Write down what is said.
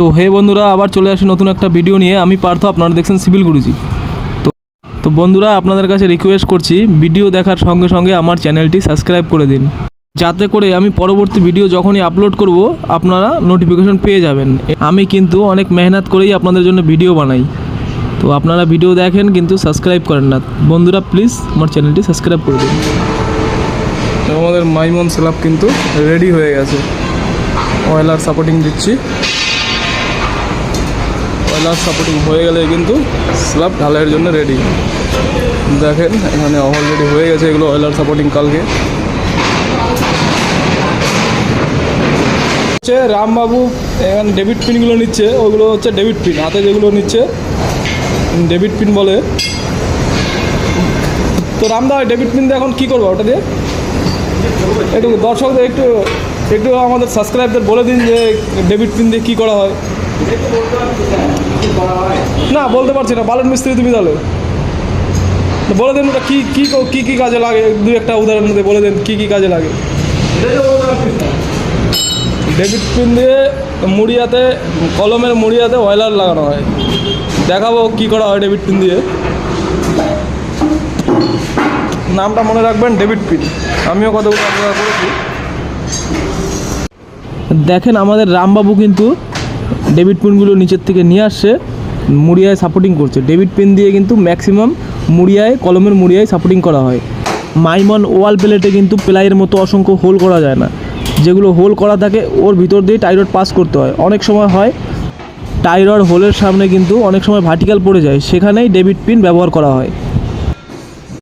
তো হে বন্ধুরা, আবার চলে আসি নতুন একটা ভিডিও নিয়ে। আমি পার্থ, আপনারা দেখছেন সিভিল গুরুজি। তো বন্ধুরা, আপনাদের কাছে রিকোয়েস্ট করছি, ভিডিও দেখার সঙ্গে সঙ্গে আমার চ্যানেলটি সাবস্ক্রাইব করে দিন, যাতে করে আমি পরবর্তী ভিডিও যখনই আপলোড করব আপনারা নোটিফিকেশন পেয়ে যাবেন। আমি কিন্তু অনেক মেহনত করেই আপনাদের জন্য ভিডিও বানাই, তো আপনারা ভিডিও দেখেন কিন্তু সাবস্ক্রাইব করেন না। বন্ধুরা প্লিজ আমার চ্যানেলটি সাবস্ক্রাইব করে দিন। তো আমাদের মাইমন স্ল্যাব কিন্তু রেডি হয়ে গেছে। অয়েলার সাপোর্টিং দিচ্ছি। অয়েলার সাপোর্টিং হয়ে গেলে কিন্তু স্ল্যাব ঢালাইয়ের জন্য রেডি। দেখেন এখানে অলরেডি হয়ে গেছে এগুলো অয়েলার সাপোর্টিং। কালকে হচ্ছে রামবাবু এখানে ডেবিট পিনগুলো নিচ্ছে, ওগুলো হচ্ছে ডেবিট পিন। হাতে যেগুলো নিচ্ছে ডেবিট পিন বলে। তো রামদা ডেবিট পিন দিয়ে এখন কী করবো ওটা দিয়ে? একটু দর্শকদের একটু আমাদের সাবস্ক্রাইবদের বলে দিন যে ডেবিট পিন দিয়ে কী করা হয়। না বলতে পারছি না, বালুর মিস্ত্রি তুমি তাহলে বলে দিন ওটা কী কী কী কী কাজে লাগে। দু একটা উদাহরণ দিয়ে বলে দিন কী কী কাজে লাগে। ডেবিট পিন দিয়ে মুড়িয়াতে, কলমের মুড়িয়াতে অয়েলার লাগানো হয়। দেখাবো কী করা হয় ডেবিট পিন দিয়ে। নামটা মনে রাখবেন, ডেবিট পিন। আমিও কতগুলো ব্যবহার করেছি। দেখেন আমাদের রামবাবু কিন্তু ডেবিট পিনগুলো নিচের থেকে নিয়ে আসছে, মুড়িয়ায় সাপোর্টিং করছে। ডেবিট পিন দিয়ে কিন্তু ম্যাক্সিমাম মুড়িয়ায়, কলমের মুড়িয়ায় সাপোর্টিং করা হয়। মাইমন ওয়াল প্লেটে কিন্তু প্লাইয়ের মতো অসংখ্য হোল করা যায় না। যেগুলো হোল করা থাকে ওর ভিতর দিয়ে টাই রড পাস করতে হয়। অনেক সময় হয় টাই রড হোলের সামনে কিন্তু অনেক সময় ভার্টিক্যাল পড়ে যায়, সেখানেই ডেবিট পিন ব্যবহার করা হয়।